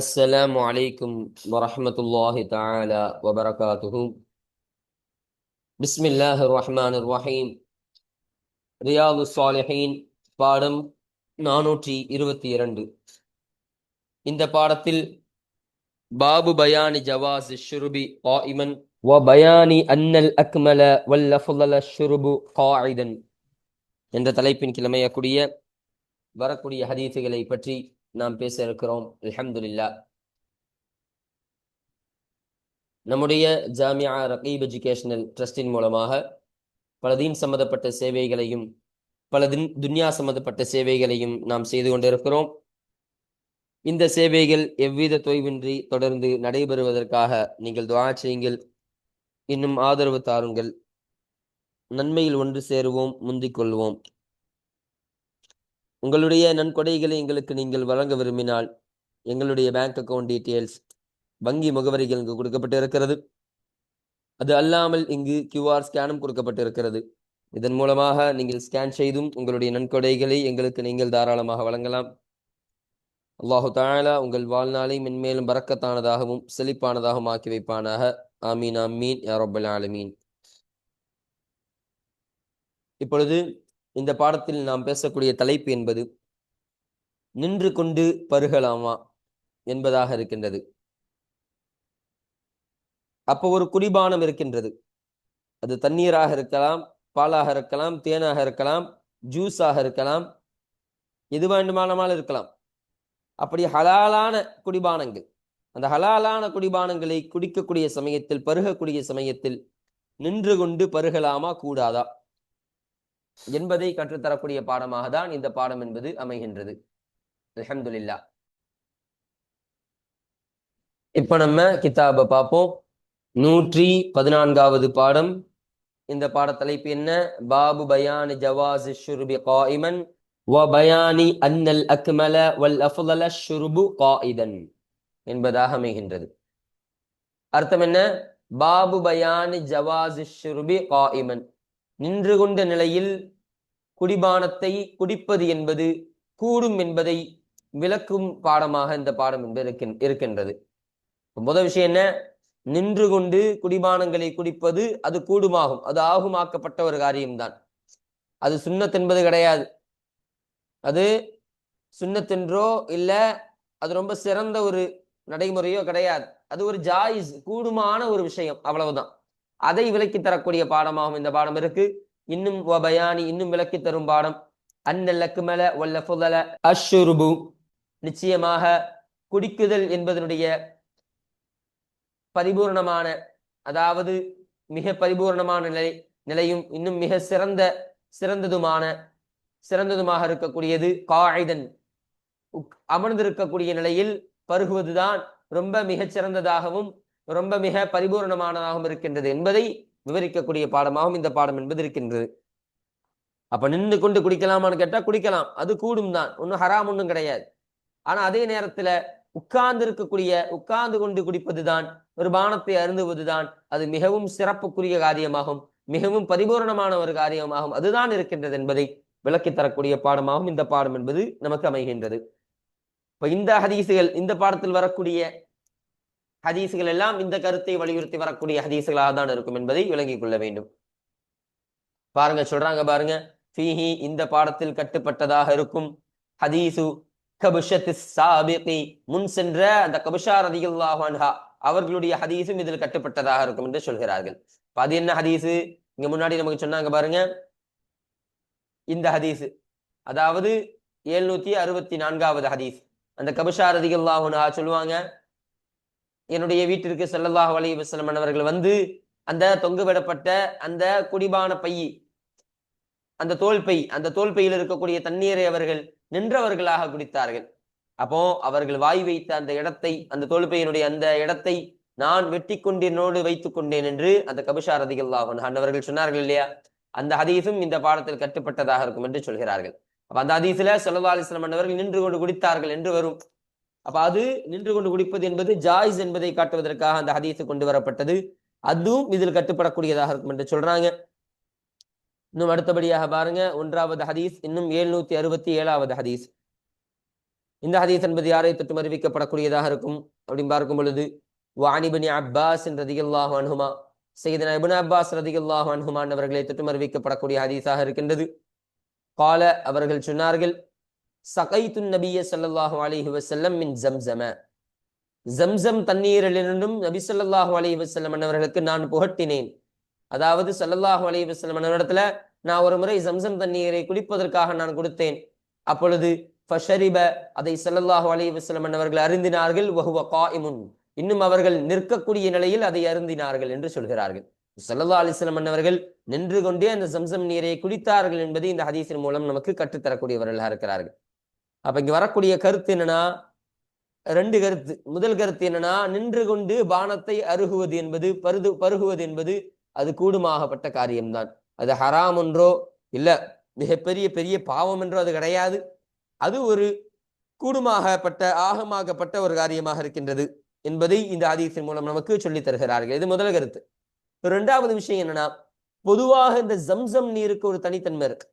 السلام عليكم ورحمة الله تعالى وبركاته. بسم الله الرحمن الرحيم. ரியாது சாலிஹீன் பாடம் 422. இந்த பாடத்தில் பாபு பயானி ஜவாஸ் ஷுருபி காயிமன் வ பயானி அன்னல் அக்மல வல் அஃலல ஷுருபு காயிதன் என்ற தலைப்பின் கிழமையக்கூடிய வரக்கூடிய ஹதீஸுகளை பற்றி நாம் பேச இருக்கிறோம். அல்ஹம்துலில்லாஹ். நம்முடைய ஜாமியா ரகீப் எஜுகேஷனல் ட்ரஸ்டின் மூலமாக பல தீன் சம்பந்தப்பட்ட சேவைகளையும் பல துன்யா சம்பந்தப்பட்ட சேவைகளையும் நாம் செய்து கொண்டிருக்கிறோம். இந்த சேவைகள் எவ்வித தொய்வின்றி தொடர்ந்து நடைபெறுவதற்காக நீங்கள் துஆ செய்யுங்கள், இன்னும் ஆதரவு தாருங்கள். நன்மையில் ஒன்று சேருவோம், முந்திக் கொள்வோம். உங்களுடைய நன்கொடைகளை எங்களுக்கு நீங்கள் வழங்க விரும்பினால் எங்களுடைய பேங்க் அக்கவுண்ட் டீட்டெயில்ஸ், வங்கி முகவரிகள் இங்கு கொடுக்கப்பட்டு இருக்கிறது. அது அல்லாமல் இங்கு QR ஸ்கேனும் கொடுக்கப்பட்டிருக்கிறது. இதன் மூலமாக நீங்கள் ஸ்கேன் செய்தும் உங்களுடைய நன்கொடைகளை எங்களுக்கு நீங்கள் தாராளமாக வழங்கலாம். அல்லாஹு தஆலா உங்கள் வாழ்நாளை மென்மேலும் பரக்கத்தானதாகவும் செழிப்பானதாகவும் ஆக்கி வைப்பானாக. ஆமீன் ஆமீன் யா ரப்பல் ஆலமீன். இப்பொழுது இந்த பாடத்தில் நாம் பேசக்கூடிய தலைப்பு என்பது நின்று கொண்டு பருகலாமா என்பதாக இருக்கின்றது. அப்போ ஒரு குடிபானம் இருக்கின்றது. அது தண்ணீராக இருக்கலாம், பாலாக இருக்கலாம், தேனாக இருக்கலாம், ஜூஸாக இருக்கலாம், எது வேண்டுமானாலும் இருக்கலாம். அப்படி ஹலாலான குடிபானங்கள், அந்த ஹலாலான குடிபானங்களை குடிக்கக்கூடிய சமயத்தில், பருகக்கூடிய சமயத்தில் நின்று கொண்டு பருகலாமா கூடாதா என்பதை கற்றுத்தரக்கூடிய பாடமாக தான் இந்த பாடம் என்பது அமைகின்றது. அல்ஹம்துலில்லாஹ். இப்ப நம்ம கிதாபை பார்ப்போம். 114வது பாடம். இந்த பாட தலைப்பு என்ன? பாபு பயானி ஜவாஸ் ஷுர்பி காயிமன் வ பயானி அன்னல் அக்மல வல் அஃலல ஷுர்பு காயிதன் என்பதாக அமைகின்றது. அர்த்தம் என்ன? பாபு பயானி ஜவாஸ் ஷுர்பி காயிமன், நின்று கொண்ட நிலையில் குடிபானத்தை குடிப்பது என்பது கூடும் என்பதை விளக்கும் பாடமாக இந்த பாடம் என்பது இருக்கின்றது. முதல் விஷயம் என்ன? நின்று கொண்டு குடிபானங்களை குடிப்பது அது கூடுமாகும், அது ஆகுமாக்கப்பட்ட ஒரு காரியம்தான். அது சுன்னத் என்பது கிடையாது. அது சுன்னத்தென்றோ இல்ல அது ரொம்ப சிறந்த ஒரு நடைமுறையோ கிடையாது. அது ஒரு ஜாயிஸ், கூடுமான ஒரு விஷயம், அவ்வளவுதான். அதை விளக்கி தரக்கூடிய பாடமாகும் இந்த பாடம் இருக்கு. இன்னும் பயானி, இன்னும் விளக்கி தரும் பாடம் அன்னல் அக்மல வல் அஃலல அஷ்ஷுர்பு, நிச்சயமாக குடிக்குதல் என்பதனுடைய பரிபூர்ணமான, அதாவது மிக பரிபூர்ணமான நிலையும் இன்னும் மிக சிறந்ததுமாக இருக்கக்கூடியது காயிதன், அமர்ந்திருக்கக்கூடிய நிலையில் பருகுவதுதான் ரொம்ப மிகச் சிறந்ததாகவும் ரொம்ப மிக பரிபூர்ணமானதாகவும் இருக்கின்றது என்பதை விவரிக்கக்கூடிய பாடமாகவும் இந்த பாடம் என்பது இருக்கின்றது. அப்ப நின்று கொண்டு குடிக்கலாமான்னு கேட்டா குடிக்கலாம், அது கூடும் தான், ஒன்றும் ஹராம் ஒன்றும் கிடையாது. ஆனா அதே நேரத்துல உட்கார்ந்து கொண்டு குடிப்பதுதான், ஒரு பானத்தை அருந்துவதுதான் அது மிகவும் சிறப்புக்குரிய காரியமாகும், மிகவும் பரிபூர்ணமான ஒரு காரியமாகும், அதுதான் இருக்கின்றது என்பதை விளக்கி தரக்கூடிய பாடமாகவும் இந்த பாடம் என்பது நமக்கு அமைகின்றது. இப்ப இந்த ஹதீசுகள், இந்த பாடத்தில் வரக்கூடிய ஹதீசுகள் எல்லாம் இந்த கருத்தை வலியுறுத்தி வரக்கூடிய ஹதீசுகளாக தான் இருக்கும் என்பதை விளங்கிக் கொள்ள வேண்டும். பாருங்க, சொல்றாங்க பாருங்க, ஃபீஹி, இந்த பாடத்தில் கட்டுப்பட்டதாக இருக்கும், ஹதீசு கபுஷத்திஸ் சாபிகி, முன் சென்ற அந்த கபுஷா ரலியல்லாஹு அன்ஹா அவர்களுடைய ஹதீஸும் இதில் கட்டுப்பட்டதாக இருக்கும் என்று சொல்கிறார்கள். அது என்ன ஹதீஸு? இங்க முன்னாடி நமக்கு சொன்னாங்க பாருங்க, இந்த ஹதீஸு, அதாவது 764வது ஹதீஸ். அந்த கபுஷா ரலியல்லாஹு அன்ஹா சொல்லுவாங்க, என்னுடைய வீட்டிற்கு ஸல்லல்லாஹு அலைஹி வஸல்லம் அவர்கள் வந்து அந்த தொங்க விடப்பட்ட அந்த குடிபான பை, அந்த தோல்பையில் இருக்கக்கூடிய தண்ணீரை அவர்கள் நின்றவர்களாக குடித்தார்கள். அப்போ அவர்கள் வாய் வைத்த அந்த இடத்தை, அந்த தோல்பையினுடைய அந்த இடத்தை நான் வெட்டி கொண்டேனோடு வைத்துக் கொண்டேன் என்று அந்த கபுஷா ரலியல்லாஹு அன்ஹா அவர்கள் சொன்னார்கள் இல்லையா? அந்த ஹதீஸும் இந்த பாடத்தில் கட்டுப்பட்டதாக இருக்கும் என்று சொல்கிறார்கள். அப்ப அந்த ஹதீஸ்ல ஸல்லல்லாஹு அலைஹி வஸல்லம் அவர்கள் நின்று கொண்டு குடித்தார்கள் என்று வரும். அப்ப அது நின்று கொண்டு குடிப்பது என்பது ஜாயிஸ் என்பதை காட்டுவதற்காக அந்த ஹதீஸ் கொண்டு வரப்பட்டது. அதுவும் இதில் கட்டுப்படக்கூடியதாக இருக்கும் என்று சொல்றாங்க. இன்னும் அடுத்தபடியாக பாருங்க, 1வது ஹதீஸ், இன்னும் 767வது ஹதீஸ். இந்த ஹதீஸ் என்பது யாரை தொட்டும் அறிவிக்கப்படக்கூடியதாக இருக்கும் அப்படின்னு பார்க்கும் பொழுது வானிபனி அப்பாஸ் ரதியல்லாஹு அன்ஹுமா, சையதுனா இப்னு அப்பாஸ் ரதியல்லாஹு அன்ஹுமா அவர்களை தொட்டும் அறிவிக்கப்படக்கூடிய ஹதீஸாக இருக்கின்றது. கால அவர்கள் சொன்னார்கள், சகைத்து நபிய ஸல்லல்லாஹு அலைஹி வஸல்லம் மின் ஜம்ஸம, ஜம்ஸம் தண்ணீரிலிருந்தும் நபி ஸல்லல்லாஹு அலைஹி வஸல்லம் அவர்களுக்கு நான் புகட்டினேன். அதாவது ஸல்லல்லாஹு அலைஹி வஸல்லம் இடத்துல நான் ஒரு முறை ஜம்ஸம் தண்ணீரை குடிப்பதற்காக நான் கொடுத்தேன். அப்பொழுது ஃபஷரிப, அதை ஸல்லல்லாஹு அலைஹி வஸல்லம் அவர்கள் அருந்தினார்கள். வஹுவ காயிமுன், இன்னும் அவர்கள் நிற்கக்கூடிய நிலையில் அதை அருந்தினார்கள் என்று சொல்கிறார்கள். ஸல்லல்லாஹு அலைஹி வஸல்லம் அவர்கள் நின்று கொண்டே அந்த ஜம்ஸம் நீரை குடித்தார்கள் என்பது இந்த ஹதீஸின் மூலம் நமக்கு கற்றுத்தரக்கூடியவர்களாக இருக்கிறார்கள். அப்ப இங்க வரக்கூடிய கருத்து என்னன்னா, ரெண்டு கருத்து. முதல் கருத்து என்னன்னா, நின்று கொண்டு பானத்தை அருகுவது என்பது பருகுவது என்பது அது கூடுமாகப்பட்ட காரியம்தான். அது ஹராம் என்றோ இல்ல மிகப்பெரிய பெரிய பாவம் என்றோ அது கிடையாது. அது ஒரு கூடுமாகப்பட்ட ஆகமாகப்பட்ட ஒரு காரியமாக இருக்கின்றது என்பதை இந்த ஹதீஸின் மூலம் நமக்கு சொல்லித் தருகிறார்கள். இது முதல் கருத்து. இரண்டாவது விஷயம் என்னன்னா, பொதுவாக இந்த ஜம்ஸம் நீருக்கு ஒரு தனித்தன்மை இருக்கு.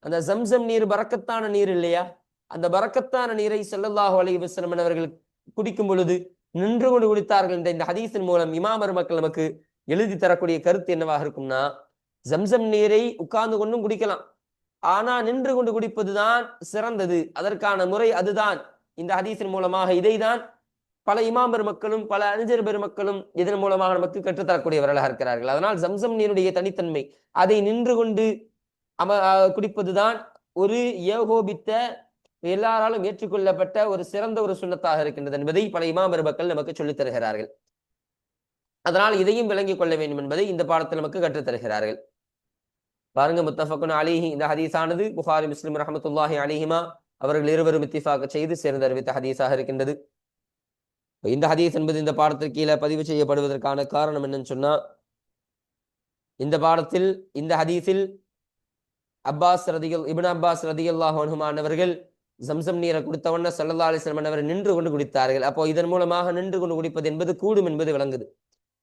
அந்த ஜம்ஸம் நீர் பரக்கத்தான நீர் இல்லையா? அந்த பரக்கத்தான நீரை ஸல்லல்லாஹு அலைஹி வஸல்லம் அவர்கள் குடிக்கும் பொழுது நின்று கொண்டு குடித்தார்கள் என்ற இந்த ஹதீஸின் மூலம் இமாம் மக்கள் நமக்கு எழுதி தரக்கூடிய கருத்து என்னவாக இருக்கும்னா, ஜம்ஸம் நீரை உட்கார்ந்து கொண்டும் குடிக்கலாம், ஆனா நின்று கொண்டு குடிப்பதுதான் சிறந்தது, அதற்கான முறை அதுதான். இந்த ஹதீஸின் மூலமாக இதைதான் பல இமாம் பெருமக்களும் பல அறிஞர் பெருமக்களும் இதன் மூலமாக நமக்கு கற்றுத்தரக்கூடியவர்களாக இருக்கிறார்கள். அதனால் ஜம்ஸம் நீருடைய தனித்தன்மை, அதை நின்று கொண்டு குடிப்பதுதான் ஒரு ஏகோபித்த எல்லாராலும் ஏற்றுக்கொள்ளப்பட்ட ஒரு சிறந்த ஒரு சுன்னத்தாக இருக்கின்றது என்பதை பல இமாம் பெருமக்கள் நமக்கு சொல்லித் தருகிறார்கள். அதனால் இதையும் விளங்கிக் கொள்ள வேண்டும் என்பதை இந்த பாடத்தில் நமக்கு கற்றுத்தருகிறார்கள். பாருங்க, முத்தஃபக்குன் அலைஹி, இந்த ஹதீஸானது புகாரி முஸ்லிம் ரஹ்மத்துல்லாஹி அலைஹிமா அவர்கள் இருவரும் இத்திஃபாக செய்து சேர்ந்து அறிவித்த ஹதீஸாக இருக்கின்றது. இந்த ஹதீஸ் என்பது இந்த பாடத்திற்கு கீழே பதிவு செய்யப்படுவதற்கான காரணம் என்னன்னு சொன்னா, இந்த பாடத்தில் இந்த ஹதீஸில் இப்னு அப்பாஸ் ரதியல்லாஹு அன்ஹுமா அவர்கள் ஜம்ஸம் நீரை குடித்தவண்ண ஸல்லல்லாஹு அலைஹி வஸல்லம் அவர்கள் நின்று கொண்டு குடித்தார்கள். அப்போ இதன் மூலமாக நின்று கொண்டு குடிப்பது என்பது கூடும் என்பது விளங்குது.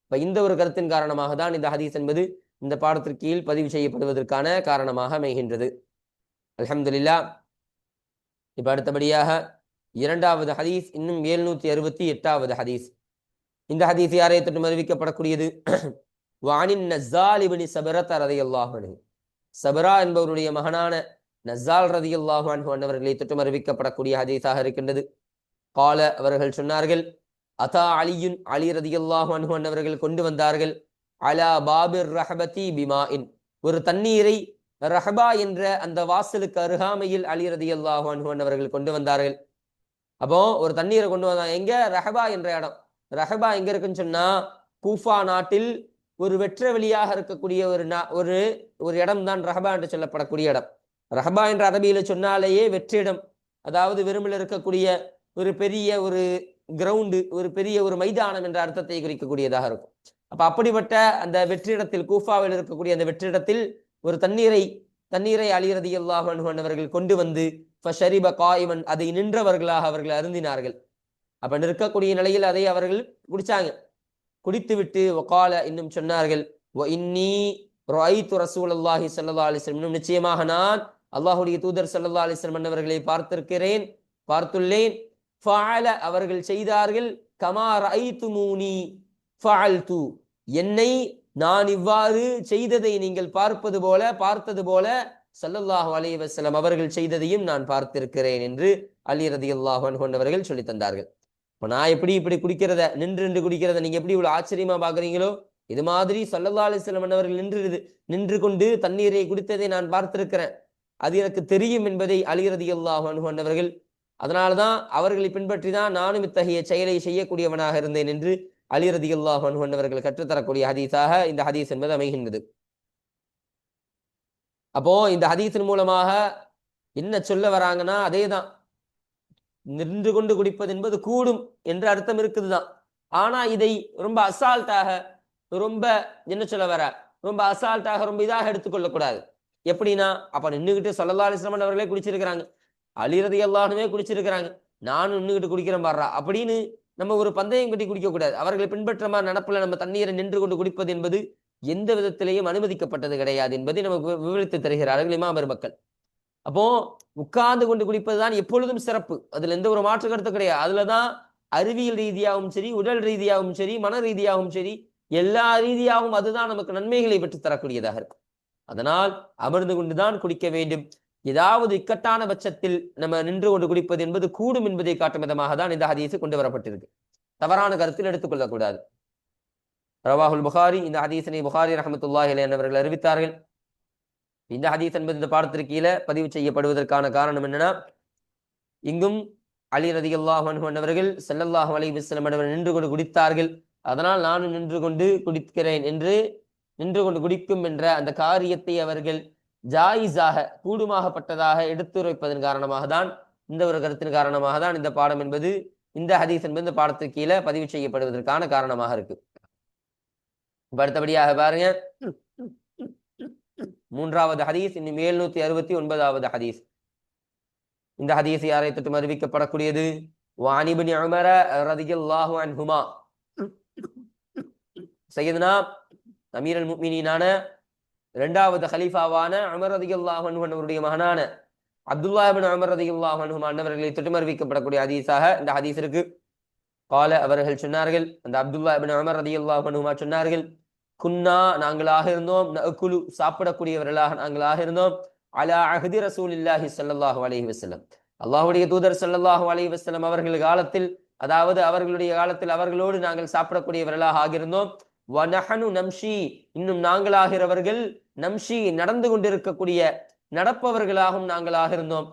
இப்ப இந்த ஒரு கருத்தின் காரணமாக தான் இந்த ஹதீஸ் என்பது இந்த பாடத்திற்கு கீழ் பதிவு செய்யப்படுவதற்கான காரணமாக அமைகின்றது. அல்ஹம்துலில்லாஹ். இப்ப அடுத்தபடியாக இரண்டாவது ஹதீஸ், இன்னும் 768வது ஹதீஸ். இந்த ஹதீஸ் யாரை தொட்டும் அறிவிக்கப்படக்கூடியது? வானின் நஸ்ஸால் இப்னு சபரத் ரலியல்லாஹு அன்ஹு, சபரா என்பவருடைய மகனான நஸ்ஸால் ரலியல்லாஹு அன்ஹு அவர்களை தொட்டும் அறிவிக்கப்படக்கூடிய ஹதீஸாக இருக்கின்றது. கால அவர்கள் சொன்னார்கள், அதா அலியுன், அலி ரலியல்லாஹு அன்ஹு அவர்கள் கொண்டு வந்தார்கள், அலா பாபிர் ரஹபதி பிமாஇன், ஒரு தண்ணீரை ரஹபா என்ற அந்த வாசலுக்கு அருகாமையில் அலி ரலியல்லாஹு அன்ஹு அவர்கள் கொண்டு வந்தார்கள். அப்போ ஒரு தண்ணீரை கொண்டு வந்தாங்க. எங்க? ரஹபா என்ற இடம். ரஹபா எங்க இருக்குன்னு சொன்னா, கூஃபா நாட்டில் ஒரு வெற்ற வெளியாக இருக்கக்கூடிய ஒரு இடம் தான் ரஹபா என்று சொல்லப்படக்கூடிய இடம். ரஹபா என்ற அரபியில சொன்னாலேயே வெற்றிடம், அதாவது வெறுமில் இருக்கக்கூடிய ஒரு பெரிய ஒரு கிரவுண்டு, ஒரு பெரிய ஒரு மைதானம் என்ற அர்த்தத்தை குறிக்கக்கூடியதாக இருக்கும். அப்ப அப்படிப்பட்ட அந்த வெற்றிடத்தில், கூஃபாவில் இருக்கக்கூடிய அந்த வெற்றிடத்தில் ஒரு தண்ணீரை அலி ரலியல்லாஹு அன்ஹு அவர்கள் கொண்டு வந்து ஃபஷரிப காயிமன், அதை நின்றவர்களாக அவர்கள் அருந்தினார்கள். அப்ப நிற்கக்கூடிய நிலையில் அதை அவர்கள் குடிச்சாங்க. குடித்து விட்டு வகால, இன்னும் சொன்னார்கள், வ இன்னி ரஅய்து ரசூலுல்லாஹி ஸல்லல்லாஹு அலைஹி வஸல்லம், நிச்சயமாக நான் அல்லாஹ்வுடைய தூதர் ஸல்லல்லாஹு அலைஹி வஸல்லம் அவர்களை பார்த்துள்ளேன். ஃபஅல, அவர்கள் செய்தார்கள், கமா ரஅய்துமூனி ஃபஅல்து, என்னை நான் இவ்வாறு செய்ததை நீங்கள் பார்த்தது போல ஸல்லல்லாஹு அலைஹி வஸல்லம் அவர்கள் செய்ததையும் நான் பார்த்திருக்கிறேன் என்று அலி ரலியல்லாஹு அன்ஹு அவர்கள் சொல்லி தந்தார்கள். இப்போ நான் இப்படி குடிக்கிறத, நின்று குடிக்கிறத நீங்க எப்படி இவ்வளவு ஆச்சரியமா பாக்குறீங்களோ, இது மாதிரி ஸல்லல்லாஹு அலைஹி வஸல்லம் அவர்கள் நின்று கொண்டு தண்ணீரை குடித்ததை நான் பார்த்திருக்கிறேன், அது எனக்கு தெரியும் என்பதை அலி ரலியல்லாஹு அன்ஹு அவர்கள், அதனால்தான் அவர்களை பின்பற்றி தான் நானும் இத்தகைய செயலை செய்யக்கூடியவனாக இருந்தேன் என்று அலி ரலியல்லாஹு அன்ஹு அவர்கள் கற்றுத்தரக்கூடிய ஹதீஸாக இந்த ஹதீஸ் என்பது அமைகின்றது. அப்போ இந்த ஹதீஸின் மூலமாக என்ன சொல்ல வராங்கன்னா, அதேதான், நின்று கொண்டு குடிப்பது என்பது கூடும் என்ற அர்த்தம் இருக்குதுதான். ஆனா இதை ரொம்ப அசால்ட்டாக, ரொம்ப என்ன சொல்ல வர, ரொம்ப அசால்ட்டாக, ரொம்ப இதாக எடுத்துக்கொள்ளக்கூடாது. எப்படின்னா, அப்ப நின்றுகிட்டு ஸல்லல்லாஹு அலைஹி வஸல்லம் அவர்களே குடிச்சிருக்கிறாங்க, அலி ரலியல்லாஹு அன்ஹுவே குடிச்சிருக்கிறாங்க, நானும் நின்றுகிட்டு குடிக்கிறேன் பாடுறா அப்படின்னு நம்ம ஒரு பந்தயம் கட்டி குடிக்க கூடாது. அவர்களை பின்பற்ற மாதிரி நடப்புல நம்ம தண்ணீரை நின்று கொண்டு குடிப்பது என்பது எந்த விதத்திலேயும் அனுமதிக்கப்பட்டது கிடையாது என்பதை நமக்கு விவரித்து தருகிறார்கள் இமாம் பெருமக்கள். அப்போ உட்கார்ந்து கொண்டு குடிப்பதுதான் எப்பொழுதும் சிறப்பு. அதுல எந்த ஒரு மாற்று கருத்து கிடையாது. அதுலதான் அறிவியல் ரீதியாகவும் சரி, உடல் ரீதியாகவும் சரி, மன ரீதியாகவும் சரி, எல்லா ரீதியாகவும் அதுதான் நமக்கு நன்மைகளை பெற்று தரக்கூடியதாக இருக்கும். அதனால் அமர்ந்து கொண்டுதான் குடிக்க வேண்டும். ஏதாவது இக்கட்டான பட்சத்தில் நம்ம நின்று கொண்டு குடிப்பது என்பது கூடும் என்பதை காட்டும் விதமாக தான் இந்த ஹதீஸ் கொண்டு வரப்பட்டிருக்கு. தவறான கருத்தில் எடுத்துக்கொள்ளக்கூடாது. ரவாஹுல் புகாரி, இந்த ஹதீஸனை புகாரி ரஹமத்துல்லாஹி அலைஹி அவர்கள் அறிவித்தார்கள். இந்த ஹதீஸ் என்பது இந்த பாடத்திற்கு கீழே பதிவு செய்யப்படுவதற்கான காரணம் என்னன்னா, இங்கும் அலி ரலியல்லாஹு அன்ஹு அவர்கள் ஸல்லல்லாஹு அலைஹி வஸல்லம் அவர்கள் நின்று கொண்டு குடித்தார்கள், அதனால் நானும் நின்று கொண்டு குடிக்கிறேன் என்று நின்று கொண்டு குடிக்கும் என்ற அந்த காரியத்தை அவர்கள் ஜாயிஸாக கூடுமாகப்பட்டதாக எடுத்துரைப்பதன் காரணமாக தான், இந்த ஒரு கருத்தின் காரணமாக தான் இந்த பாடம் என்பது, இந்த ஹதீஸ் என்பது இந்த பாடத்திற்கு கீழே பதிவு செய்யப்படுவதற்கான காரணமாக இருக்கு. அடுத்தபடியாக பாருங்க, மூன்றாவது ஹதீஸ், இன்னும் 769வது ஹதீஸ். இந்த ஹதீஸ் யாரை தொட்டும் அறிவிக்கப்படக்கூடியது? வஅன் இப்னி உமர ரலியல்லாஹு அன்ஹுமா, சையதுனா அமீருல் முஃமினீனான இரண்டாவது கலீஃபாவான உமர் ரலியல்லாஹு அன்ஹு அவருடைய மகனான அப்துல்லாஹ் இப்னு உமர் ரலியல்லாஹு அன்ஹுமா அன்னவர்களை தொட்டும் அறிவிக்கப்படக்கூடிய ஹதீஸாக இந்த ஹதீஸ் இருக்கு. கால, அவர்கள் சொன்னார்கள், அந்த அப்துல்லாஹ் இப்னு உமர் ரலியல்லாஹு அன்ஹுமா சொன்னார்கள், குன்னா, நாங்களாக இருந்தோம், நஅகுலு, சாப்பிடக்கூடியவர்களாக நாங்களாக இருந்தோம், அலா அஹ்தி ரசூலில்லாஹி ஸல்லல்லாஹு அலைஹி வஸல்லம், அல்லாஹ்வுடைய தூதர் ஸல்லல்லாஹு அலைஹி வஸல்லம் அவர்கள் காலத்தில், அதாவது அவர்களுடைய காலத்தில் அவர்களோடு நாங்கள் சாப்பிடக்கூடியவர்களாக ஆகியிருந்தோம். வனஹனு நம்ஷி, இன்னும் நாங்களாகிறவர்கள் நம்ஷி, நடந்து கொண்டிருக்கக்கூடிய நடப்பவர்களாகவும் நாங்களாக இருந்தோம்,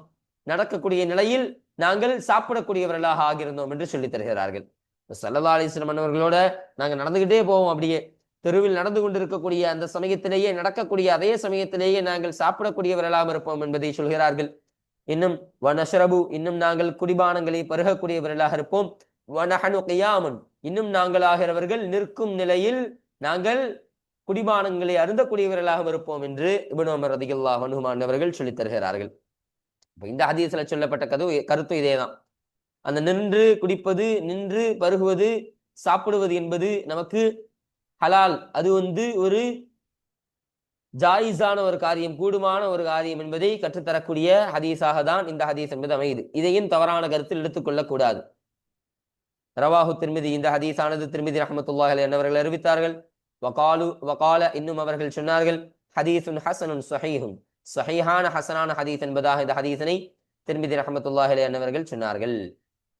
நடக்கக்கூடிய நிலையில் நாங்கள் சாப்பிடக்கூடியவர்களாக ஆகியிருந்தோம் என்று சொல்லித் தருகிறார்கள். ஸல்லல்லாஹு அலைஹி வஸல்லம் அவர்களோட நாங்க நடந்துகிட்டே போவோம், அப்படியே தெருவில் நடந்து கொண்டிருக்கக்கூடிய அந்த சமயத்திலேயே, நடக்கக்கூடிய அதே சமயத்திலேயே நாங்கள் சாப்பிடக்கூடியவர்களாக இருப்போம் என்பதை சொல்கிறார்கள். இன்னும் வனஷ்ரபு, இன்னும் நாங்கள் குடிபானங்களை பருகக்கூடியவர்களாக இருப்போம். வனஹனு கியாமுன், இன்னும் நாங்களாகிறவர்கள் நிற்கும் நிலையில் நாங்கள் குடிபானங்களை அருந்தக்கூடியவர்களாக இருப்போம் என்று இப்னு உமர் ரலியல்லாஹு அன்ஹுமா அவர்கள் சொல்லித் தருகிறார்கள். இந்த ஹதீஸ்ல சொல்லப்பட்ட கருத்து இதேதான். அந்த நின்று குடிப்பது, நின்று பருகுவது, சாப்பிடுவது என்பது நமக்கு ஹலால், அது ஒரு ஜாயிஸான ஒரு காரியம், கூடுமான ஒரு காரியம் என்பதை கற்றுத்தரக்கூடிய ஹதீஸாக தான் இந்த ஹதீஸ் என்பது அமையுது. இதையும் தவறான கருத்தில் எடுத்துக்கொள்ளக் கூடாது. ரவாஹு திர்மிதி, இந்த ஹதீஸானது திர்மிதி ரஹ்மத்துல்லாஹி அலைஹி அவர்கள் அறிவித்தார்கள். வகால, இன்னும் அவர்கள் சொன்னார்கள், ஹதீஸுன் ஹஸனுன் ஸஹீஹுன், ஸஹீஹான ஹஸனான ஹதீஸ் என்பதாக இந்த ஹதீஸனை திர்மிதி ரஹ்மத்துல்லாஹி அலைஹி அவர்கள் சொன்னார்கள்.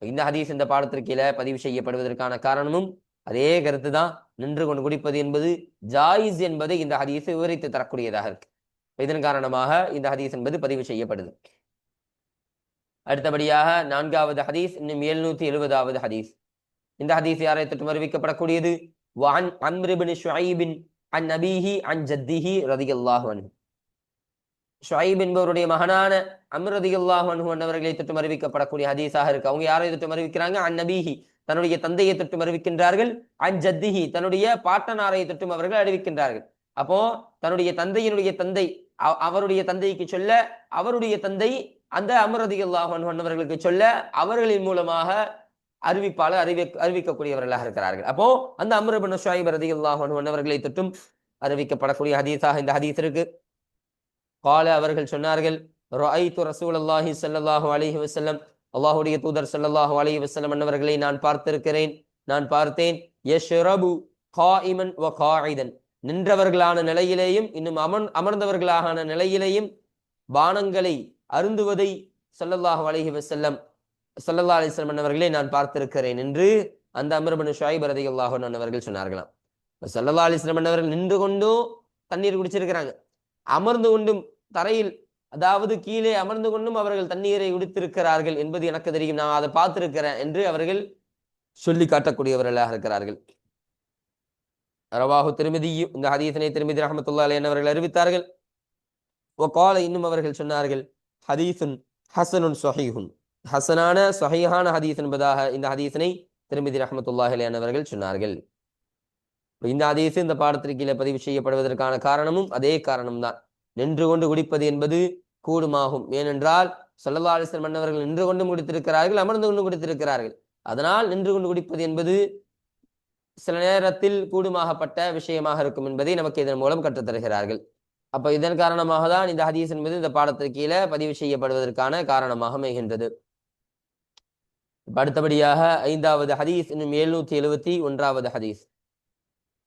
இந்த ஹதீஸ் இந்த பாடத்திற்கு கீழே பதிவு செய்யப்படுவதற்கான காரணமும் அதே கருத்து தான். நின்று கொண்டு குடிப்பது என்பது ஜாயிஸ் என்பதை இந்த ஹதீஸ் விவரித்து தரக்கூடியதாக இருக்கு. இதன் காரணமாக இந்த ஹதீஸ் என்பது பதிவு செய்யப்படுது. அடுத்தபடியாக நான்காவது ஹதீஸ், இன்னும் 770வது ஹதீஸ். இந்த ஹதீஸ் யாரை தொட்டும் அறிவிக்கப்படக்கூடியது? வஅன் அம்ர் இப்னு ஷுஐப் அன் அபீஹி அன் ஜத்திஹி ரலியல்லாஹு அன்ஹு, ஷுஐப் என்பவருடைய மகனான அம்ர் ரலியல்லாஹு அன்ஹு அவர்களை தொட்டும் அறிவிக்கப்படக்கூடிய ஹதீஸாக இருக்கு. அவங்க யாரை தொட்டும் அறிவிக்கிறாங்க? அன் அபீஹி, தன்னுடைய தந்தையை தொட்டும் அறிவிக்கின்றார்கள். அன் ஜத்திஹி, தன்னுடைய பாட்டனாரை தொட்டும் அவர்கள் அறிவிக்கின்றார்கள். அப்போ தன்னுடைய தந்தையினுடைய தந்தை அவருடைய தந்தைக்கு சொல்ல, அவருடைய தந்தை அந்த அம்ர் ரலியல்லாஹு அன்ஹு அவர்களுக்கு சொல்ல, அவர்களின் மூலமாக அறிவிப்பாளர் அறிவிக்கக்கூடியவர்களாக இருக்கிறார்கள். அப்போ அந்த அம்ர் இப்னு ஷுஐப் ரலியல்லாஹு அன்ஹு அவர்களை தொட்டும் அறிவிக்கப்படக்கூடிய ஹதீஸாக இந்த ஹதீஸ் இருக்கு. கால, அவர்கள் சொன்னார்கள், ரஅய்து ரசூலல்லாஹி ஸல்லல்லாஹு அலைஹி வஸல்லம், அல்லாஹ்வுடைய தூதர் ஸல்லல்லாஹு அலைஹி வஸல்லம் அன்னவர்களை நான் பார்த்திருக்கிறேன், நான் பார்த்தேன். யஷ்ரபு காயிமன் வ காயிதன், நின்றவர்களான நிலையிலேயும் இன்னும் அமர்ந்தவர்களான நிலையிலேயும் பானங்களை அருந்துவதை ஸல்லல்லாஹு அலைஹி வஸல்லம் அன்னவர்களை நான் பார்த்திருக்கிறேன் என்று அந்த அம்ர் இப்னு ஷுஐப் ரலியல்லாஹு அன்ஹு அவர்கள் சொன்னார்களாம். ஸல்லல்லாஹு அலைஹி வஸல்லம் அன்னவர்கள் நின்று கொண்டும் தண்ணீர் குடிச்சிருக்கிறாங்க, அமர்ந்து கொண்டும் தரையில், அதாவது கீழே அமர்ந்து கொண்டும் அவர்கள் தண்ணீரை குடித்திருக்கிறார்கள் என்பது எனக்கு தெரியும், நான் அதை பார்த்திருக்கிறேன் என்று அவர்கள் சொல்லி காட்டக்கூடியவர்களாக இருக்கிறார்கள். ரவாஹு திர்மிதி, இந்த ஹதீஸனை திர்மிதி ரஹ்மத்துல்லாஹி அலைஹி அவர்கள் அறிவித்தார்கள். வகால, இன்னும் அவர்கள் சொன்னார்கள், ஹதீஸுன் ஹஸனுன் ஸஹீஹுன், ஹஸனான ஸஹீஹான ஹதீஸ் என்பதாக இந்த ஹதீஸனை திர்மிதி ரஹ்மத்துல்லாஹி அலைஹி அவர்கள் சொன்னார்கள். இந்த ஹதீஸ் இந்த பாடத்திற்கு கீழே பதிவு செய்யப்படுவதற்கான காரணமும் அதே காரணம்தான். நின்று கொண்டு குடிப்பது என்பது கூடுமாகும். ஏனென்றால் ஸல்லல்லாஹு அலைஹி வஸல்லம் அன்னவர்கள் நின்று கொண்டும் குடித்திருக்கிறார்கள், அமர்ந்து கொண்டும் குடித்திருக்கிறார்கள். அதனால் நின்று கொண்டு குடிப்பது என்பது சில நேரத்தில் கூடுமாகப்பட்ட விஷயமாக இருக்கும் என்பதை நமக்கு இதன் மூலம் கற்றுத்தருகிறார்கள். அப்ப இதன் காரணமாக தான் இந்த ஹதீஸ் என்பது இந்த பாடத்திற்கு கீழே பதிவு செய்யப்படுவதற்கான காரணமாக அமைகின்றது. அடுத்தபடியாக 5வது ஹதீஸ், இன்னும் 771வது ஹதீஸ்.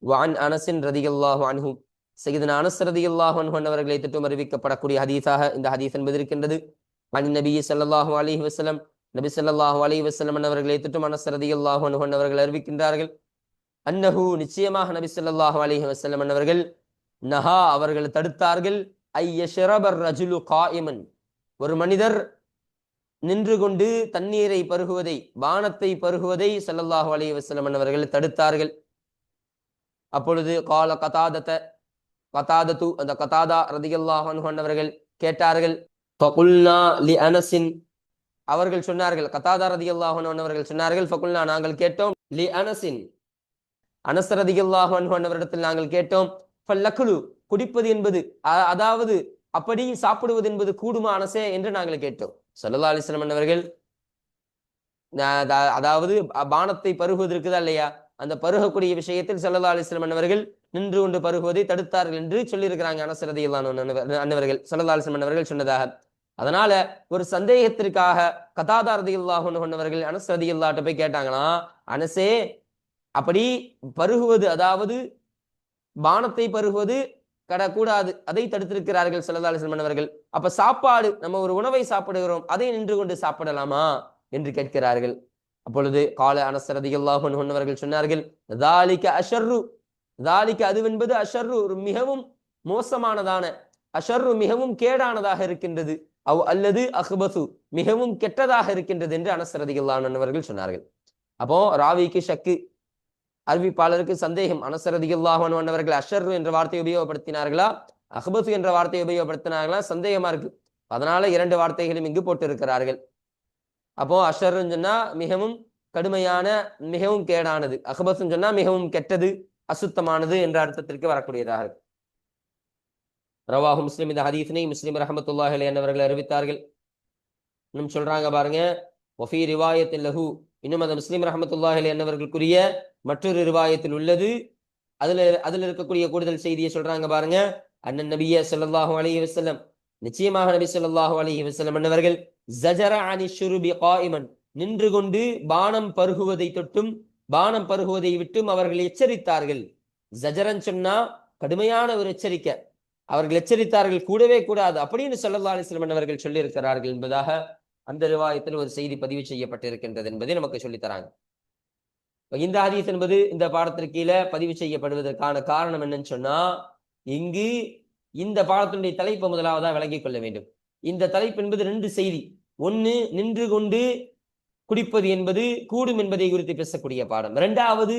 வான் அனஸின் ரதியல்லாஹு அன்ஹு, சய்யிதுனா அனஸ் ரதியல்லாஹு அன்ஹு அவர்களை தொட்டும் அறிவிக்கப்படக்கூடிய ஹதீஸாக இந்த ஹதீஸ் என்பது இருக்கின்றது. அன் நபி ஸல்லல்லாஹு அலைஹி வஸல்லம், நபி ஸல்லல்லாஹு அலைஹி வஸல்லம் அவர்களை தொட்டும் அனஸ் ரதியல்லாஹு அன்ஹு அவர்கள் அறிவிக்கின்றார்கள். அன்னஹு, நிச்சயமாக நபி ஸல்லல்லாஹு அலைஹி வஸல்லம் அவர்கள், நஹா அவர்கள் தடுத்தார்கள், ஐயஷ்ரபர் ரஜுலு காயிமன், ஒரு மனிதர் நின்று கொண்டு தண்ணீரை பருகுவதை, பானத்தை பருகுவதை ஸல்லல்லாஹு அலைஹி வஸல்லம் அவர்கள் தடுத்தார்கள். அப்பொழுது கால கதாதத்து, அந்த கதாதா ரதியல்லாஹு அன்ஹு அவர்கள் கேட்டார்கள். ஃபகுல்னா லி அனஸின், அவர்கள் சொன்னார்கள், கதாதா ரதியல்லாஹு அன்ஹு அவர்கள் சொன்னார்கள், ஃபகுல்னா நாங்கள் கேட்டோம், லி அனஸின், அனஸ் ரதியல்லாஹு அன்ஹு அவரிடத்தில் நாங்கள் கேட்டோம், ஃபல்லக்லு, குடிப்பது என்பது, அதாவது அப்படி சாப்பிடுவது என்பது கூடுமா அனஸே என்று நாங்கள் கேட்டோம். ஸல்லல்லாஹு அலைஹி வஸல்லம் அவர்கள் அதாவது பானத்தை பருகுவது இருக்குதா இல்லையா, அந்த பருகக்கூடிய விஷயத்தில் ஸல்லல்லாஹு அலைஹி வஸல்லம் அவர்கள் நின்று கொண்டு பருகுவதை தடுத்தார்கள் என்று சொல்லியிருக்கிறாங்க அனஸ் ரலியல்லாஹு அன்ஹு ஸல்லல்லாஹு அலைஹி வஸல்லம் அவர்கள் சொன்னதாக. அதனால ஒரு சந்தேகத்திற்காக கதாதா ரலியல்லாஹு அன்ஹு அவர்கள் அனஸ் ரலியல்லாஹு போய் கேட்டாங்களா, அனஸே அப்படி பருகுவது, அதாவது பானத்தை பருகுவது கூடாது, அதை தடுத்திருக்கிறார்கள் ஸல்லல்லாஹு அலைஹி வஸல்லம் அவர்கள். அப்ப சாப்பாடு, நம்ம ஒரு உணவை சாப்பிடுகிறோம், அதை நின்று கொண்டு சாப்பிடலாமா என்று கேட்கிறார்கள். அப்பொழுது கால அனஸ் ரலியல்லாஹு அன்ஹு அவர்கள் சொன்னார்கள், ذالிக அஷர்ரு, ذالிக அதுவென்பது, அஷர்ரு மிகவும் மோசமானதான, அஷர்ரு மிகவும் கேடானதாக இருக்கின்றது, அல்லது அஹ்பசு மிகவும் கெட்டதாக இருக்கின்றது என்று அனஸ் ரலியல்லாஹு அன்ஹு அவர்கள் சொன்னார்கள். அப்போ ராவிக்கு ஷக்கு, அறிவிப்பாளருக்கு சந்தேகம், அனஸ் ரலியல்லாஹு அன்ஹு அவர்கள் அஷர்ரு என்ற வார்த்தையை உபயோகப்படுத்தினார்களா, அஹ்பசு என்ற வார்த்தையை உபயோகப்படுத்தினார்களா, சந்தேகமா இருக்கு. அதனால 2 வார்த்தைகளும் இங்கு போட்டு இருக்கிறார்கள். அப்போ அஷர்ன்னு சொன்னா மிகவும் கடுமையான, மிகவும் கேடானது, அஹ்பஸ்ன்னு சொன்னா மிகவும் கெட்டது, அசுத்தமானது என்ற அர்த்தத்திற்கு வரக்கூடியதாக. ரவாஹு முஸ்லிம், இந்த ஹதீஸினை முஸ்லிம் ரஹ்மத்துல்லாஹி அலைஹி அவர்கள் அறிவித்தார்கள். இன்னும் சொல்றாங்க பாருங்க, வஃபீ ரிவாயத்தின் லஹு, இன்னும் அந்த முஸ்லிம் ரஹ்மத்துல்லாஹி அலைஹி அவர்களுக்குரிய மற்றொரு ரிவாயத்தில் உள்ளது, அதுல இருக்கக்கூடிய கூடுதல் செய்தியை சொல்றாங்க பாருங்க. அண்ணன் நபிய ஸல்லல்லாஹு அலைஹி வஸல்லம், நிச்சயமாக நபி ஸல்லல்லாஹு அலைஹி வஸல்லம் அவர்கள், ஜஜர அனி ஷுருபி காயிமன், நின்று கொண்டு பானம் பருகுவதை தொட்டும், பானம் பருகுவதை விட்டும் அவர்கள் எச்சரித்தார்கள். ஜஜரன் சொன்னா கடுமையான ஒரு எச்சரிக்கை, அவர்கள் எச்சரித்தார்கள், கூடவே கூடாது அப்படின்னு ஸல்லல்லாஹு அலைஹி வஸல்லம் அவர்கள் சொல்லி இருக்கிறார்கள் என்பதாக அந்த ரிவாயத்தில் ஒரு செய்தி பதிவு செய்யப்பட்டிருக்கின்றது என்பதை நமக்கு சொல்லித்தராங்க. இந்த ஹதீஸ் என்பது இந்த பாடத்திற்கு கீழே பதிவு செய்யப்படுவதற்கான காரணம் என்னன்னு சொன்னா, இங்கு இந்த பாடத்தினுடைய தலைப்பை முதலாவதா விளங்கிக் கொள்ள வேண்டும். இந்த தலைப்பு என்பது 2 செய்தி. ஒன்னு, நின்று கொண்டு குடிப்பது என்பது கூடும் என்பதை குறித்து பேசக்கூடிய பாடம். 2வது,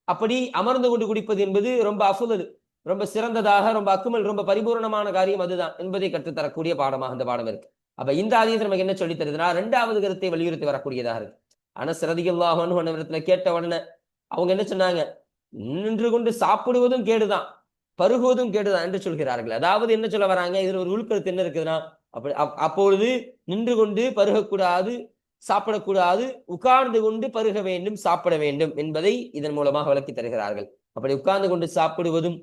அப்படி அமர்ந்து கொண்டு குடிப்பது என்பது ரொம்ப அஃதல், ரொம்ப சிறந்ததாக, ரொம்ப அக்குமல், ரொம்ப பரிபூர்ணமான காரியம் அதுதான் என்பதை கற்றுத்தரக்கூடிய பாடமாக இந்த பாடம் இருக்கு. அப்ப இந்த ஹதீஸ் நமக்கு என்ன சொல்லி தருதுன்னா, 2வது கருத்தை வலியுறுத்தி வரக்கூடியதாக இருக்கு. அனஸ் ரலியல்லாஹு அன்ஹு இடத்துல கேட்ட உடனே அவங்க என்ன சொன்னாங்க, நின்று கொண்டு சாப்பிடுவதும் கேடுதான், பருகுவதும் கேடுதான் என்று சொல்கிறார்கள். அதாவது என்ன சொல்ல வராங்க, இதுல ஒரு உள்கருத்து என்ன இருக்குதுன்னா, அப்பொழுது நின்று கொண்டு பருகக்கூடாது, சாப்பிடக்கூடாது, உட்கார்ந்து கொண்டு பருக வேண்டும், சாப்பிட வேண்டும் என்பதை இதன் மூலமாக விளக்கி தருகிறார்கள். அப்படி உட்கார்ந்து கொண்டு சாப்பிடுவதும்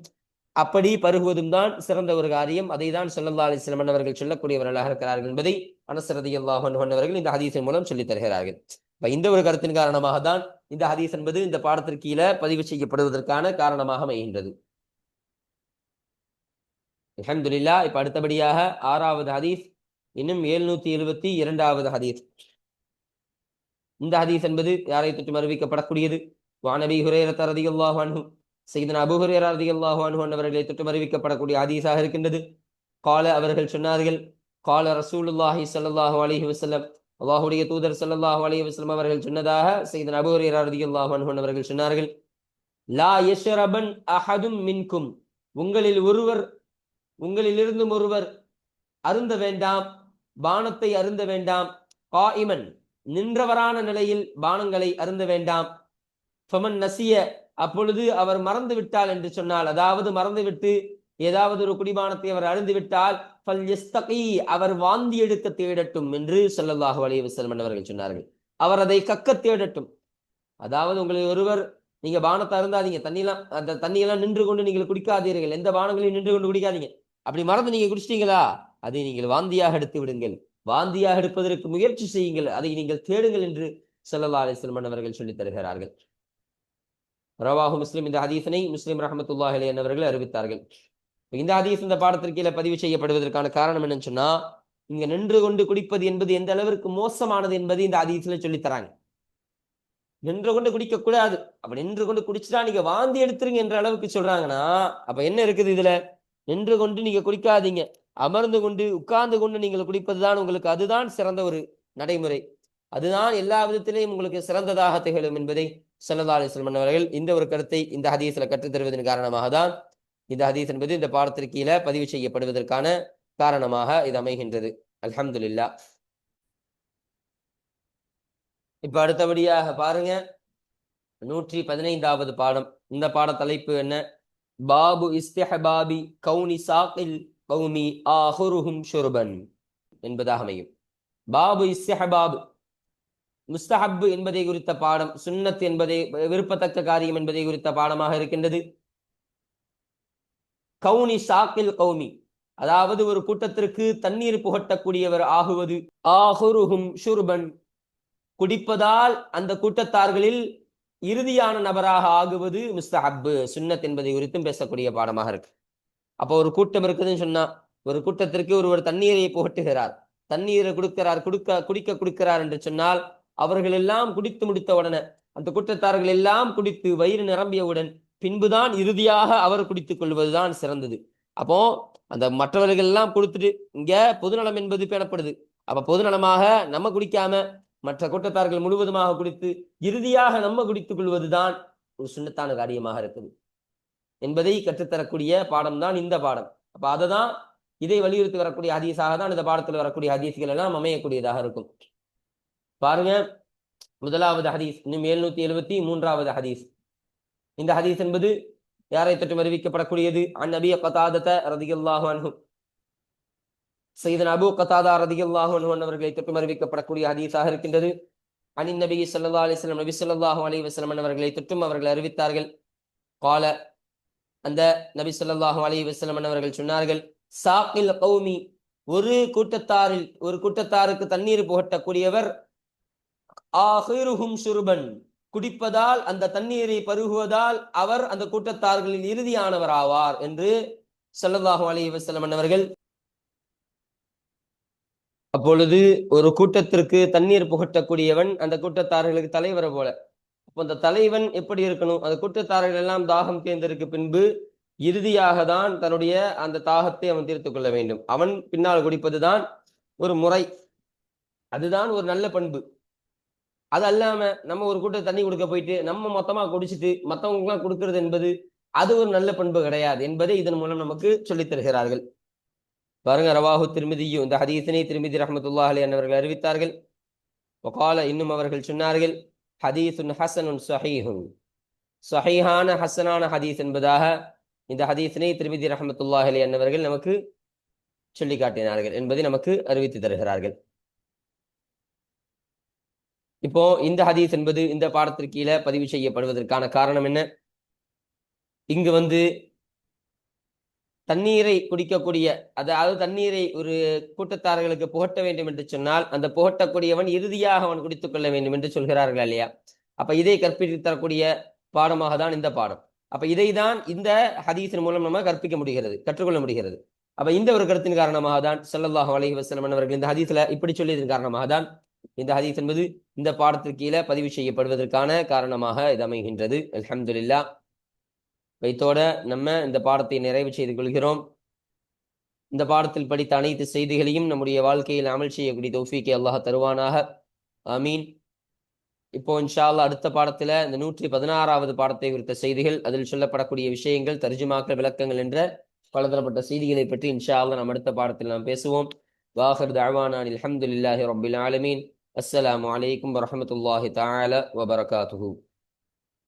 அப்படி பருகுவதும் தான் சிறந்த ஒரு காரியம். அதை தான் ஸல்லல்லாஹு அலைஹி வஸல்லம் அவர்கள் சொல்லக்கூடியவர்களாக இருக்கிறார்கள் என்பதை அனஸ் ரலியல்லாஹு அன்ஹு அவர்கள் இந்த ஹதீஸின் மூலம் சொல்லித் தருகிறார்கள். இந்த ஒரு கருத்தின் காரணமாக தான் இந்த ஹதீஸ் என்பது இந்த பாடத்திற்கு கீழே பதிவு செய்யப்படுவதற்கான காரணமாக அமைகின்றது. அல்ஹம்துலில்லாஹ். இப்ப அடுத்தபடியாக 6வது ஹதீஸ், இன்னும் 772வது ஹதீஸ். இந்த ஹதீஸ் என்பது யாரை தொற்றும் அறிவிக்கப்படக்கூடியது? வஅன் அபீ ஹுரைரா ரலியல்லாஹு அன்ஹு, சய்யிதுனா அபூ ஹுரைரா ரலியல்லாஹு அன்ஹு அவர்களை தொற்றும் அறிவிக்கப்படக்கூடிய ஹதீஸாக இருக்கின்றது. கால, அவர்கள் சொன்னார்கள், கால ரசூலுல்லாஹி ஸல்லல்லாஹு அலைஹி வஸல்லம், அல்லாஹ்வுடைய தூதர் ஸல்லல்லாஹு அலைஹி வஸல்லம் அவர்கள் சொன்னதாக சய்யிதுனா அபூ ஹுரைரா ரலியல்லாஹு அன்ஹு அவர்கள் சொன்னார்கள், லா யஷ்ரபன் அஹதும் மின்கும், உங்களிலிருந்தும் ஒருவர் அருந்த வேண்டாம், பானத்தை அருந்த வேண்டாம், காயிமன் நின்றவரான நிலையில் பானங்களை அருந்த வேண்டாம், ஃபமன் நசிய அப்பொழுது அவர் மறந்து விட்டால் என்று சொன்னால், அதாவது மறந்துவிட்டு ஏதாவது ஒரு குடிபானத்தை அவர் அருந்தி விட்டால், ஃபல் யஸ்தகி அவர் வாந்தி எடுக்க தேடட்டும் என்று ஸல்லல்லாஹு அலைஹி வஸல்லம் அவர்கள் சொன்னார்கள். அவர் அதை கக்க தேடட்டும். அதாவது உங்களை ஒருவர், நீங்க பானத்தை அருந்தாதீங்க, அந்த தண்ணியெல்லாம் நின்று கொண்டு நீங்கள் குடிக்காதீர்கள், எந்த பானங்களையும் நின்று கொண்டு குடிக்காதீங்க. அப்படி மறந்து நீங்க குடிச்சிட்டீங்களா, அதை நீங்கள் வாந்தியாக எடுத்து விடுங்கள், வாந்தியாக எடுப்பதற்கு முயற்சி செய்யுங்கள், அதை நீங்கள் தேடுங்கள் என்று ஸல்லல்லாஹு அலைஹி வஸல்லம் அவர்கள் சொல்லித் தருகிறார்கள். ரவாஹு முஸ்லிம், இந்த ஹதீஸனை முஸ்லிம் ரஹ்மத்துல்லாஹி அலைஹி அவர்கள் அறிவித்தார்கள். இந்த ஹதீஸ் இந்த பாடத்திற்கீழ பதிவு செய்யப்படுவதற்கான காரணம் என்னன்னு சொன்னா, இங்க நின்று கொண்டு குடிப்பது என்பது எந்த அளவிற்கு மோசமானது என்பதை இந்த ஹதீஸ்ல சொல்லித் தராங்க. நின்று கொண்டு குடிக்க கூடாது, அப்ப நின்று கொண்டு குடிச்சுட்டா நீங்க வாந்தி எடுத்துருங்க என்ற அளவுக்கு சொல்றாங்கன்னா, அப்ப என்ன இருக்குது இதுல? நின்று கொண்டு நீங்க குடிக்காதீங்க, அமர்ந்து கொண்டு உட்கார்ந்து கொண்டு நீங்கள் குடிப்பதுதான் உங்களுக்கு, அதுதான் சிறந்த ஒரு நடைமுறை, அதுதான் எல்லா விதத்திலையும் உங்களுக்கு சிறந்ததாக திகழும் என்பதை ஸல்லல்லாஹு அலைஹி வஸல்லம் அவர்கள் இந்த ஒரு கருத்தை இந்த ஹதீஸ்ல கற்றுத் தருவதன் காரணமாக தான் இந்த ஹதீஸ் என்பது இந்த பாடத்திற்கு கீழே பதிவு செய்யப்படுவதற்கான காரணமாக இது அமைகின்றது. அல்ஹம்துலில்லாஹ். இப்ப அடுத்தபடியாக பாருங்க, 115வது பாடம். இந்த பாட தலைப்பு என்ன? பாபு இஸ்திஹபாபி கௌனி சாக்கில் கௌமி ஆஹுருஹும் ஷுர்பன் என்பதாக அமையும். பாபு இஸ்திஹபாப், முஸ்தஹப் என்பதை குறித்த பாடம், சுன்னத் என்பதை விருப்பத்தக்க காரியம் என்பதை குறித்த பாடமாக இருக்கின்றது. கௌனி சாக்கில் கௌமி, அதாவது ஒரு கூட்டத்திற்கு தண்ணீர் புகட்டக்கூடியவர் ஆகுவது, ஆஹுருஹும் ஷுர்பன், குடிப்பதால் அந்த கூட்டத்தார்களில் இறுதியான நபராக ஆகுவது முஸ்தஹப், சுன்னத் என்பதை குறித்தும் பேசக்கூடிய பாடமாக இருக்கு. அப்போ ஒரு கூட்டம் இருக்குதுன்னு சொன்னா, ஒரு கூட்டத்திற்கு ஒருவர் தண்ணீரை புகட்டுகிறார், தண்ணீரை கொடுக்கிறார், குடிக்க கொடுக்கிறார் என்று சொன்னால், அவர்கள் எல்லாம் குடித்து முடித்த உடனே, அந்த கூட்டத்தார்கள் எல்லாம் குடித்து வயிறு நிரம்பியவுடன் பின்புதான் இறுதியாக அவர் குடித்துக் கொள்வதுதான் சிறந்தது. அப்போ அந்த மற்றவர்கள் எல்லாம் கொடுத்துட்டு இங்க பொதுநலம் என்பது பேணப்படுது. அப்ப பொதுநலமாக நம்ம குடிக்காம மற்ற கூட்டத்தார்கள் முழுவதுமாக குடித்து இறுதியாக நம்ம குடித்துக் கொள்வதுதான் ஒரு சுன்னத்தான காரியமாக இருக்குது என்பதை கற்றுத்தரக்கூடிய பாடம் தான் இந்த பாடம். அப்ப அதை தான், இதை வலியுறுத்தி வரக்கூடிய ஹதீஸாக தான் இந்த பாடத்தில் வரக்கூடிய ஹதீஸ்கள் எல்லாம் அமையக்கூடியதாக இருக்கும். பாருங்க, முதலாவது ஹதீஸ், இன்னும் 773வது ஹதீஸ். இந்த ஹதீஸ் என்பது யாரை தொற்றும் அறிவிக்கப்படக்கூடியது? அன் நபி கதாதத ரலியல்லாஹு அன்ஹு, சையதுனா அபூ கதாதா ரலியல்லாஹு அன்ஹு அவர்களை தொற்றும் அறிவிக்கப்படக்கூடிய ஹதீஸாக இருக்கின்றது. அனின் நபி ஸல்லல்லாஹு அலைஹி வஸல்லம், நபி ஸல்லல்லாஹு அலைஹி வஸல்லம் அவர்களை தொற்றும் அவர்கள் அறிவித்தார்கள். கால, அந்த நபி ஸல்லல்லாஹு அலைஹி வஸல்லம் அவர்கள் சொன்னார்கள், சாக்கில் கௌமி, ஒரு கூட்டத்தாரில் ஒரு கூட்டத்தாருக்கு தண்ணீர் புகட்டக்கூடியவர், ஆஹிருஹும் ஷுர்பன், குடிப்பதால் அந்த தண்ணீரை பருகுவதால் அவர் அந்த கூட்டத்தார்களில் இறுதியானவர் ஆவார் என்று ஸல்லல்லாஹு அலைஹி வஸல்லம் அவர்கள். அப்பொழுது ஒரு கூட்டத்திற்கு தண்ணீர் புகட்டக்கூடியவன் அந்த கூட்டத்தார்களுக்கு தலைவர் போல. அப்போ அந்த தலைவன் எப்படி இருக்கணும்? அந்த கூட்டத்தார்கள் எல்லாம் தாகம் தேர்ந்ததற்கு பின்பு இறுதியாக தான் தன்னுடைய அந்த தாகத்தை அவன் தீர்த்து கொள்ள வேண்டும். அவன் பின்னால் குடிப்பதுதான் ஒரு முறை, அதுதான் ஒரு நல்ல பண்பு. அது அல்லாம நம்ம ஒரு கூட்டம் தண்ணி கொடுக்க போயிட்டு நம்ம மொத்தமா குடிச்சிட்டு மற்றவங்களுக்கு எல்லாம் கொடுக்கிறது என்பது அது ஒரு நல்ல பண்பு கிடையாது என்பதை இதன் மூலம் நமக்கு சொல்லித் தருகிறார்கள். பாருங்க, ரவாஹு திர்மிதியும், இந்த ஹதீஸினை திர்மிதி ரஹ்மத்துல்லாஹி அலைஹி அவர்கள் அறிவித்தார்கள். வகால, இன்னும் அவர்கள் சொன்னார்கள், ஹதீஸுன் ஹஸனுன் ஸஹீஹுன், ஸஹீஹான ஹஸனான ஹதீஸ் என்பதாக இந்த ஹதீஸினை திர்மிதி ரஹ்மத்துல்லாஹி அலைஹி அவர்கள் நமக்கு சொல்லி காட்டினார்கள் என்பதை நமக்கு அறிவித்து தருகிறார்கள். இப்போ இந்த ஹதீஸ் என்பது இந்த பாடத்திற்கு கீழே பதிவு செய்யப்படுவதற்கான காரணம் என்ன? இங்கு தண்ணீரை குடிக்கக்கூடிய, அதாவது தண்ணீரை ஒரு கூட்டத்தார்களுக்கு புகட்ட வேண்டும் என்று சொன்னால் அந்த புகட்டக்கூடியவன் இறுதியாக அவன் குடித்துக் கொள்ள வேண்டும் என்று சொல்கிறார்கள் இல்லையா? அப்ப இதை கற்பித்து தரக்கூடிய பாடமாக தான் இந்த பாடம். அப்ப இதை தான் இந்த ஹதீஸின் மூலம் நம்ம கற்பிக்க முடிகிறது, கற்றுக்கொள்ள முடிகிறது. அப்ப இந்த ஒரு கருத்தின் காரணமாக தான் ஸல்லல்லாஹு அலைஹி வஸல்லம் அவர்கள் இந்த ஹதீஸ்ல இப்படி சொல்லியதன் காரணமாக தான் இந்த ஹதீஸ் என்பது இந்த பாடத்திற்கு கீழே பதிவு செய்யப்படுவதற்கான காரணமாக இது அமைகின்றது. அல்ஹம்துலில்லாஹ். வைத்தோட நம்ம இந்த பாடத்தை நிறைவு செய்து கொள்கிறோம். இந்த பாடத்தில் படித்த அனைத்து செய்திகளையும் நம்முடைய வாழ்க்கையில் அமல் செய்யக்கூடிய தௌஃபீக்கை அல்லாஹ் தருவானாக. ஆமீன். இப்போ இன்ஷா அல்லாஹ் அடுத்த பாடத்துல இந்த 116வது பாடத்தை குறித்த செய்திகள், அதில் சொல்லப்படக்கூடிய விஷயங்கள், தர்ஜுமாக்கள், விளக்கங்கள் என்ற பலதரப்பட்ட செய்திகளை பற்றி இன்ஷா அல்லாஹ் நம்ம அடுத்த பாடத்தில் நாம் பேசுவோம். வாஹிர் தஅவானா அல்ஹம்துலில்லாஹி ரப்பில் ஆலமீன். அஸ்ஸலாமு அலைக்கும் வரஹ்மத்துல்லாஹி தஆலா வபரகாத்துஹு.